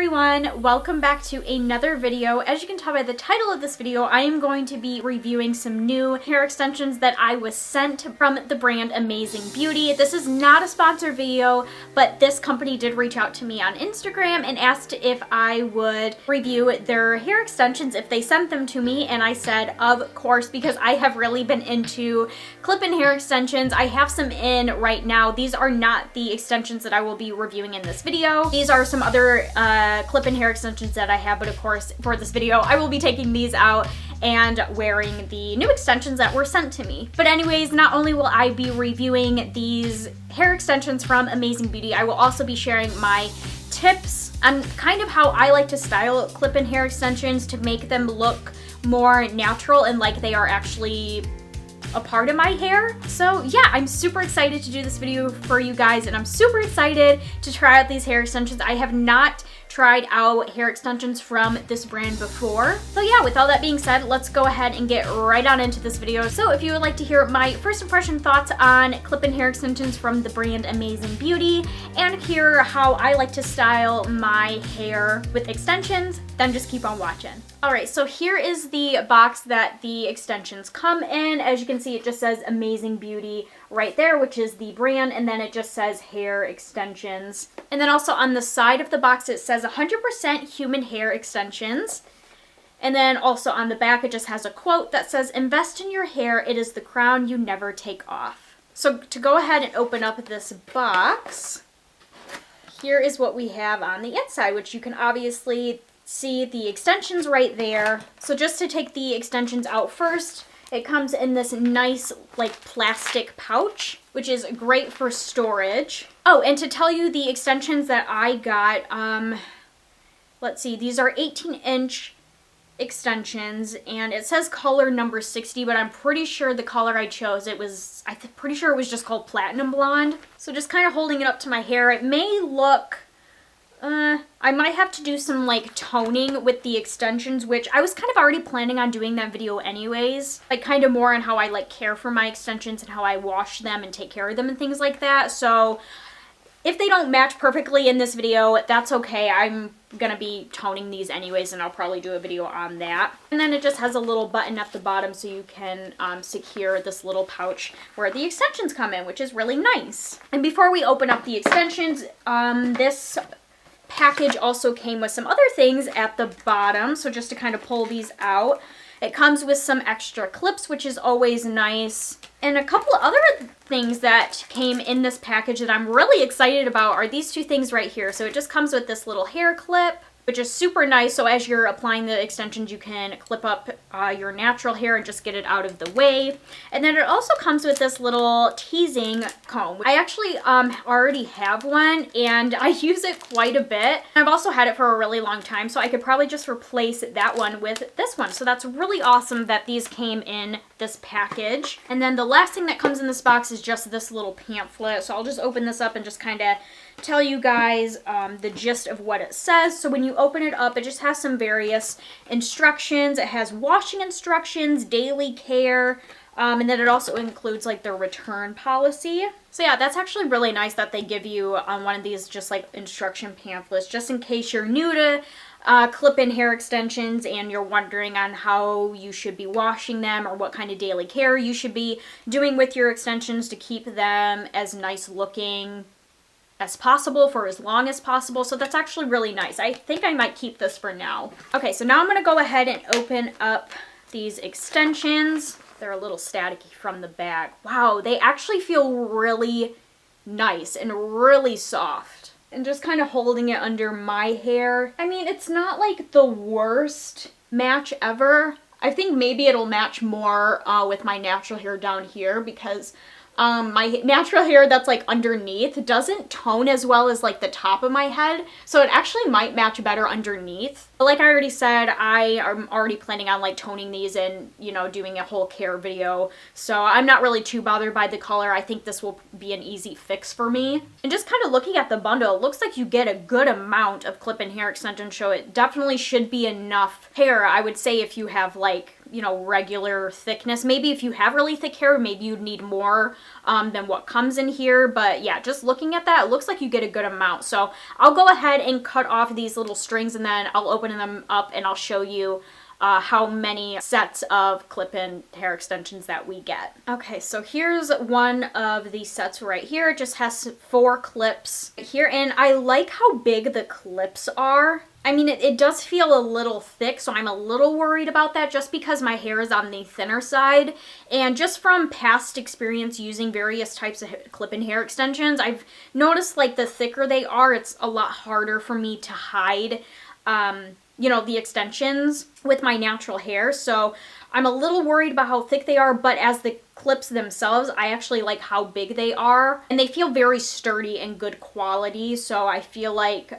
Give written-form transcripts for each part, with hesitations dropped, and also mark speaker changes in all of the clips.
Speaker 1: everyone, welcome back to another video. As you can tell by the title of this video, I am going to be reviewing some new hair extensions that I was sent from the brand Amazing Beauty. This is not a sponsored video, but this company did reach out to me on Instagram and asked if I would review their hair extensions if they sent them to me, and I said of course, because I have really been into clip-in hair extensions. I have some in right now. These are not the extensions that I will be reviewing in this video. These are some other clip-in hair extensions that I have, but of course for this video I will be taking these out and wearing the new extensions that were sent to me. But anyways, not only will I be reviewing these hair extensions from Amazing Beauty, I will also be sharing my tips on kind of how I like to style clip-in hair extensions to make them look more natural and like they are actually a part of my hair. So yeah, I'm super excited to do this video for you guys, and I'm super excited to try out these hair extensions. I have not tried out hair extensions from this brand before. So yeah, with all that being said, let's go ahead and get right on into this video. So if you would like to hear my first impression thoughts on clip-in hair extensions from the brand Amazing Beauty and hear how I like to style my hair with extensions, then just keep on watching. Alright, so here is the box that the extensions come in. As you can see, it just says Amazing Beauty right there, which is the brand, and then it just says hair extensions. And then also on the side of the box it says 100% human hair extensions. And then also on the back it just has a quote that says, "Invest in your hair, it is the crown you never take off." So to go ahead and open up this box, here is what we have on the inside, which you can obviously see the extensions right there. So just to take the extensions out first, it comes in this nice like plastic pouch, which is great for storage. Oh, and to tell you the extensions that I got, let's see, these are 18-inch extensions, and it says color number 60, but I'm pretty sure the color I chose, pretty sure it was just called Platinum Blonde. So just kind of holding it up to my hair, it may look, I might have to do some like toning with the extensions, which I was kind of already planning on doing that video anyways. Like kind of more on how I like care for my extensions and how I wash them and take care of them and things like that. So if they don't match perfectly in this video, that's okay. I'm gonna be toning these anyways, and I'll probably do a video on that. And then it just has a little button at the bottom so you can secure this little pouch where the extensions come in, which is really nice. And before we open up the extensions, this package also came with some other things at the bottom. So just to kind of pull these out, it comes with some extra clips, which is always nice. And a couple of other things that came in this package that I'm really excited about are these two things right here. So it just comes with this little hair clip, which is super nice. So as you're applying the extensions, you can clip up your natural hair and just get it out of the way. And then it also comes with this little teasing comb. I actually already have one, and I use it quite a bit. I've also had it for a really long time, so I could probably just replace that one with this one. So that's really awesome that these came in this package. And then the last thing that comes in this box is just this little pamphlet. So I'll just open this up and just kind of tell you guys the gist of what it says. So when you open it up, it just has some various instructions. It has washing instructions, daily care, and then it also includes like the return policy. So yeah, that's actually really nice that they give you one of these just like instruction pamphlets, just in case you're new to clip-in hair extensions and you're wondering on how you should be washing them or what kind of daily care you should be doing with your extensions to keep them as nice looking as possible for as long as possible. So that's actually really nice. I think I might keep this for now. Okay, so now I'm going to go ahead and open up these extensions. They're a little staticky from the bag. Wow, they actually feel really nice and really soft. And just kind of holding it under my hair, I mean, it's not like the worst match ever. I think maybe it'll match more with my natural hair down here, because my natural hair that's like underneath doesn't tone as well as like the top of my head, so it actually might match better underneath. But like I already said, I am already planning on like toning these and, you know, doing a whole care video, so I'm not really too bothered by the color. I think this will be an easy fix for me. And just kind of looking at the bundle, it looks like you get a good amount of clip-in hair extensions, so it definitely should be enough hair. I would say if you have like you know, regular thickness. Maybe if you have really thick hair, maybe you'd need more than what comes in here. But yeah, just looking at that, it looks like you get a good amount. So I'll go ahead and cut off these little strings, and then I'll open them up and I'll show you how many sets of clip-in hair extensions that we get. Okay, so here's one of the sets right here. It just has 4 clips here, and I like how big the clips are. I mean, it does feel a little thick, so I'm a little worried about that just because my hair is on the thinner side. And just from past experience using various types of clip-in hair extensions, I've noticed like the thicker they are, it's a lot harder for me to hide you know, the extensions with my natural hair. So I'm a little worried about how thick they are, but as the clips themselves, I actually like how big they are, and they feel very sturdy and good quality. So I feel like,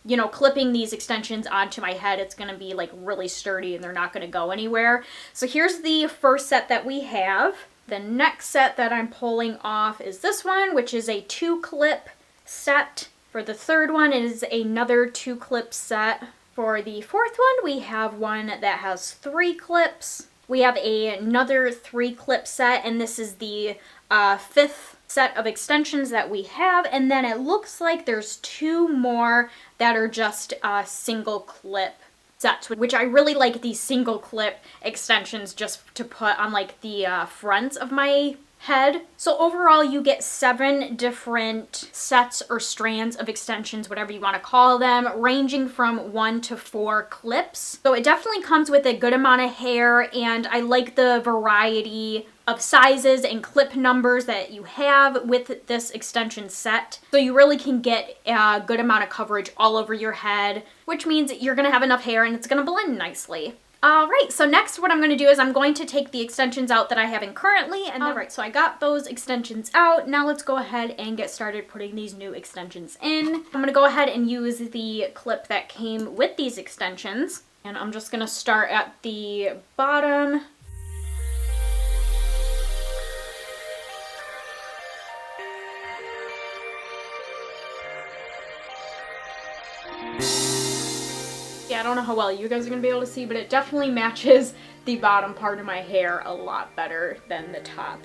Speaker 1: you know, clipping these extensions onto my head, it's gonna be like really sturdy and they're not gonna go anywhere. So here's the first set that we have. The next set that I'm pulling off is this one, which is a 2-clip set. For the third one, it is another 2-clip set. For the fourth one, we have one that has 3 clips. We have another 3-clip set, and this is the 5th set of extensions that we have. And then it looks like there's 2 more that are just single clip sets, which I really like these single clip extensions just to put on like the front of my head. So overall you get 7 different sets or strands of extensions, whatever you want to call them, ranging from 1 to 4 clips. So it definitely comes with a good amount of hair, and I like the variety of sizes and clip numbers that you have with this extension set. So you really can get a good amount of coverage all over your head, which means you're gonna have enough hair and it's gonna blend nicely. Alright, so next what I'm going to do is I'm going to take the extensions out that I have in currently. And alright, so I got those extensions out. Now let's go ahead and get started putting these new extensions in. I'm going to go ahead and use the clip that came with these extensions. And I'm just going to start at the bottom. Yeah, I don't know how well you guys are going to be able to see, but it definitely matches the bottom part of my hair a lot better than the top.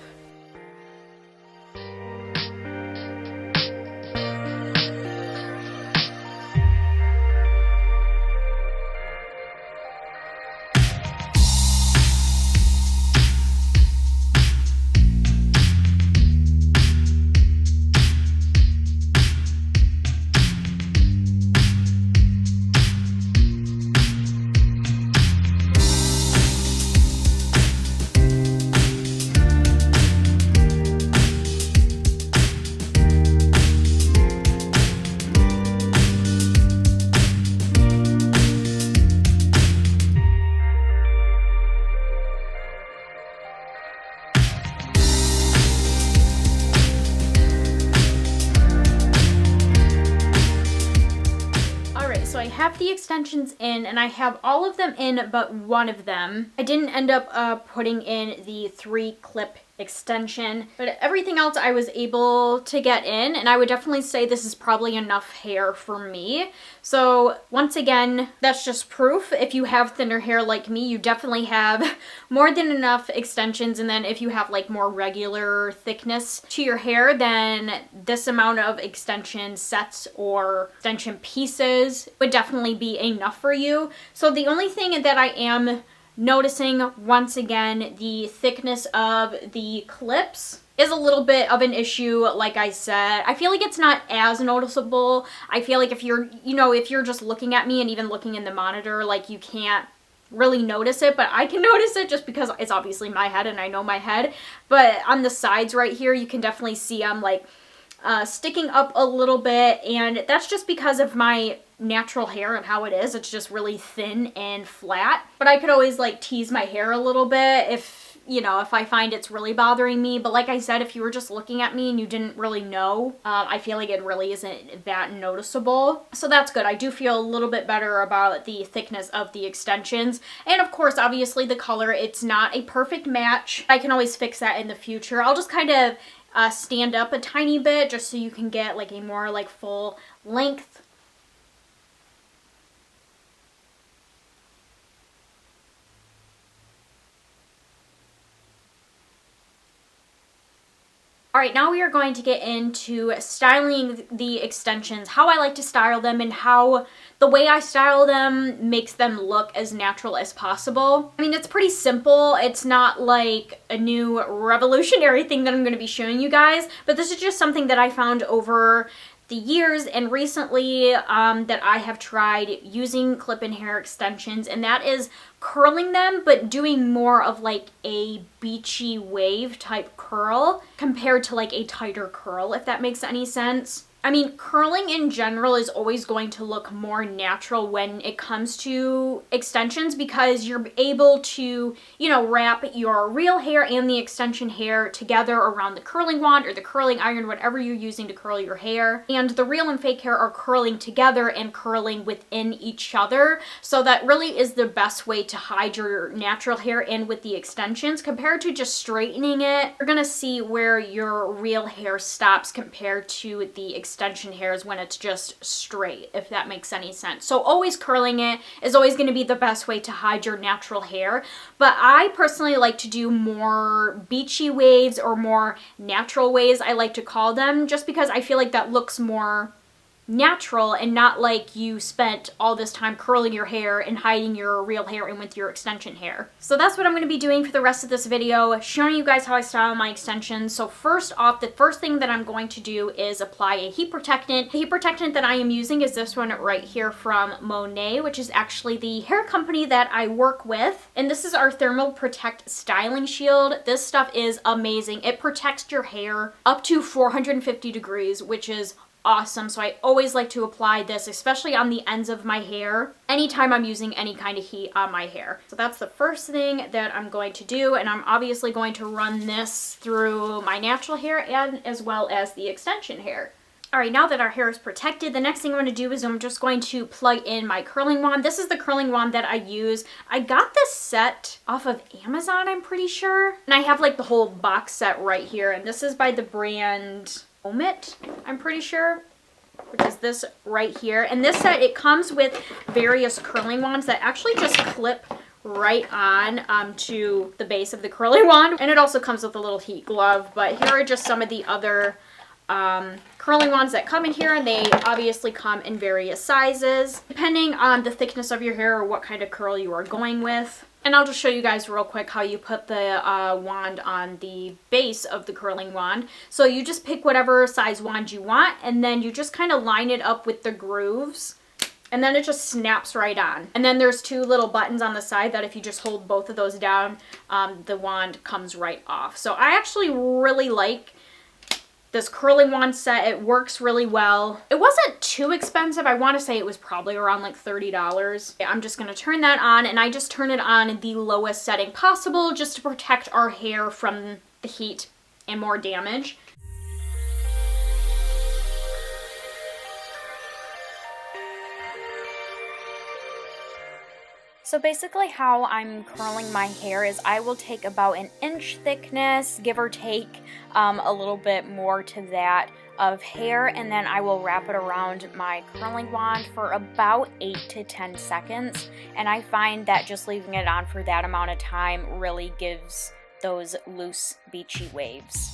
Speaker 1: So I have the extensions in, and I have all of them in but one of them. I didn't end up putting in the 3-clip extension, but everything else I was able to get in, and I would definitely say this is probably enough hair for me. So once again, that's just proof. If you have thinner hair like me, you definitely have more than enough extensions, and then if you have like more regular thickness to your hair, then this amount of extension sets or extension pieces would definitely be enough for you. So the only thing that I am noticing, once again, the thickness of the clips is a little bit of an issue. Like I said, I feel like it's not as noticeable. I feel like if you're, you know, if you're just looking at me and even looking in the monitor, like you can't really notice it, but I can notice it just because it's obviously my head and I know my head. But on the sides right here, you can definitely see I'm like sticking up a little bit, and that's just because of my natural hair and how it is. It's just really thin and flat. But I could always like tease my hair a little bit if, you know, if I find it's really bothering me. But like I said, if you were just looking at me and you didn't really know, I feel like it really isn't that noticeable. So that's good. I do feel a little bit better about the thickness of the extensions. And of course, obviously the color, it's not a perfect match. I can always fix that in the future. I'll just kind of stand up a tiny bit just so you can get like a more like full length. All right, now we are going to get into styling the extensions, how I like to style them, and how the way I style them makes them look as natural as possible. I mean, it's pretty simple. It's not like a new revolutionary thing that I'm going to be showing you guys, but this is just something that I found over the years and recently that I have tried using clip-in hair extensions, and that is curling them, but doing more of like a beachy wave type curl compared to like a tighter curl, if that makes any sense. I mean, curling in general is always going to look more natural when it comes to extensions because you're able to, you know, wrap your real hair and the extension hair together around the curling wand or the curling iron, whatever you're using to curl your hair. And the real and fake hair are curling together and curling within each other. So that really is the best way to hide your natural hair in with the extensions compared to just straightening it. You're gonna see where your real hair stops compared to the extension hairs when it's just straight, if that makes any sense. So always curling it is always going to be the best way to hide your natural hair, but I personally like to do more beachy waves or more natural waves, I like to call them, just because I feel like that looks more natural and not like you spent all this time curling your hair and hiding your real hair in with your extension hair. So that's what I'm going to be doing for the rest of this video, showing you guys how I style my extensions. So first off, the first thing that I'm going to do is apply a heat protectant. The heat protectant that I am using is this one right here from Monet, which is actually the hair company that I work with. And this is our Thermal Protect Styling Shield. This stuff is amazing. It protects your hair up to 450 degrees, which is awesome. So I always like to apply this, especially on the ends of my hair, anytime I'm using any kind of heat on my hair. So that's the first thing that I'm going to do, and I'm obviously going to run this through my natural hair and as well as the extension hair. All right, now that our hair is protected, the next thing I'm going to do is I'm just going to plug in my curling wand. This is the curling wand that I use. I got this set off of Amazon, I'm pretty sure. And I have like the whole box set right here, and this is by the brand Omit, I'm pretty sure, which is this right here. And this set, it comes with various curling wands that actually just clip right on to the base of the curling wand. And it also comes with a little heat glove, but here are just some of the other curling wands that come in here, and they obviously come in various sizes depending on the thickness of your hair or what kind of curl you are going with. And I'll just show you guys real quick how you put the wand on the base of the curling wand. So you just pick whatever size wand you want, and then you just kind of line it up with the grooves, and then it just snaps right on. And then there's two little buttons on the side that if you just hold both of those down, the wand comes right off. So I actually really like this curling wand set. It works really well. It wasn't too expensive. I want to say it was probably around like $30. I'm just going to turn that on, and I just turn it on the lowest setting possible just to protect our hair from the heat and more damage. So basically how I'm curling my hair is I will take about an inch thickness, give or take a little bit more to that, of hair, and then I will wrap it around my curling wand for about 8 to 10 seconds. And I find that just leaving it on for that amount of time really gives those loose, beachy waves.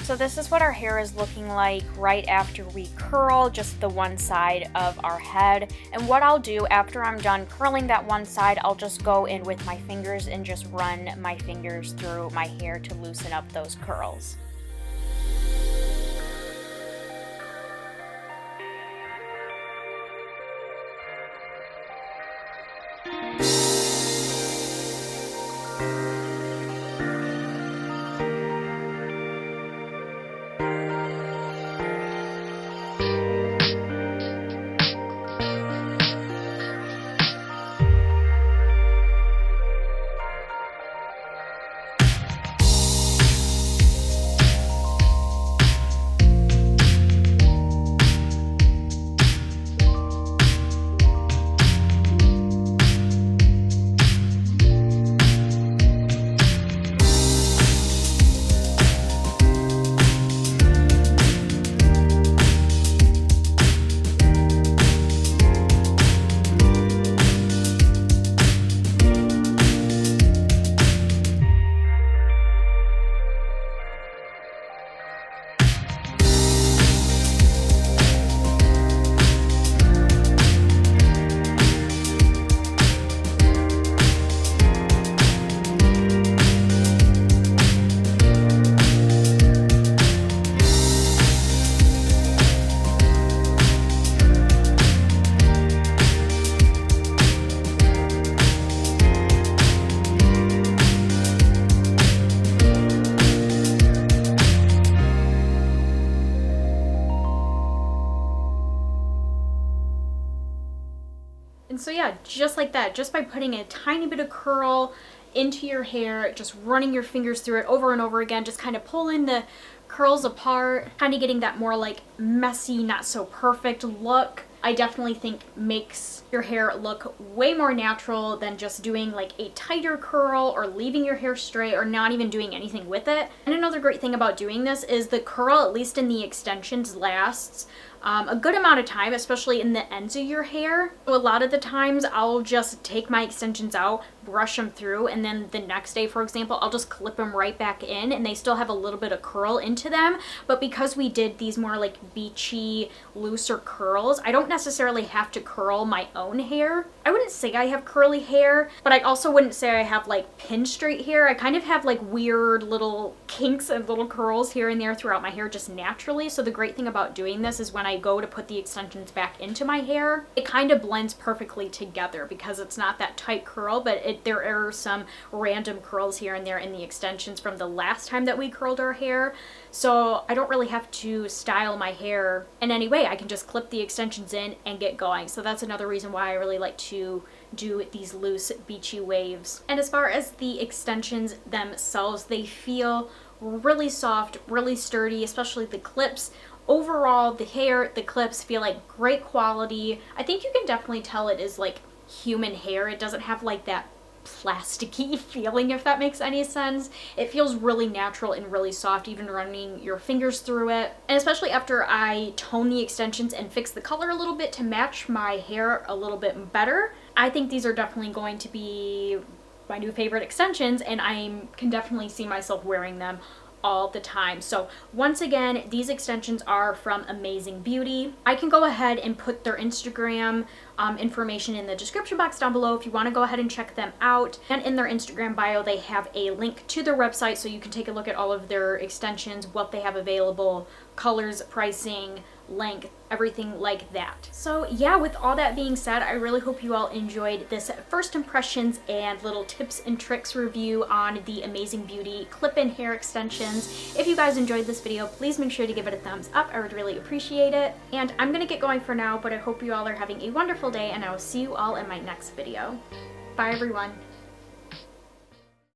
Speaker 1: So this is what our hair is looking like right after we curl just the one side of our head. And what I'll do after I'm done curling that one side, I'll just go in with my fingers and just run my fingers through my hair to loosen up those curls. And so yeah, just like that, just by putting a tiny bit of curl into your hair, just running your fingers through it over and over again, just kind of pulling the curls apart, kind of getting that more like messy, not so perfect look, I definitely think makes your hair look way more natural than just doing like a tighter curl or leaving your hair straight or not even doing anything with it. And another great thing about doing this is the curl, at least in the extensions, lasts a good amount of time, especially in the ends of your hair. So a lot of the times I'll just take my extensions out, brush them through, and then the next day, for example, I'll just clip them right back in and they still have a little bit of curl into them. But because we did these more like beachy, looser curls, I don't necessarily have to curl my own hair. I wouldn't say I have curly hair, but I also wouldn't say I have like pin straight hair. I kind of have like weird little kinks and little curls here and there throughout my hair just naturally. So the great thing about doing this is when I go to put the extensions back into my hair, it kind of blends perfectly together because it's not that tight curl, but there are some random curls here and there in the extensions from the last time that we curled our hair. So I don't really have to style my hair in any way. I can just clip the extensions in and get going. So that's another reason why I really like to do these loose beachy waves. And as far as the extensions themselves, they feel really soft, really sturdy, especially the clips. Overall, the hair, the clips feel like great quality. I think you can definitely tell it is like human hair. It doesn't have like that plasticky feeling, if that makes any sense. It feels really natural and really soft, even running your fingers through it. And especially after I tone the extensions and fix the color a little bit to match my hair a little bit better, I think these are definitely going to be my new favorite extensions, and I can definitely see myself wearing them all the time. So once again, these extensions are from Amazing Beauty. I can go ahead and put their Instagram information in the description box down below if you want to go ahead and check them out. And in their Instagram bio, they have a link to their website so you can take a look at all of their extensions, what they have available, colors, pricing, length, everything like that. So yeah, with all that being said, I really hope you all enjoyed this first impressions and little tips and tricks review on the Amazing Beauty clip-in hair extensions. If you guys enjoyed this video, please make sure to give it a thumbs up. I would really appreciate it. And I'm gonna get going for now, but I hope you all are having a wonderful day, and I will see you all in my next video. Bye everyone.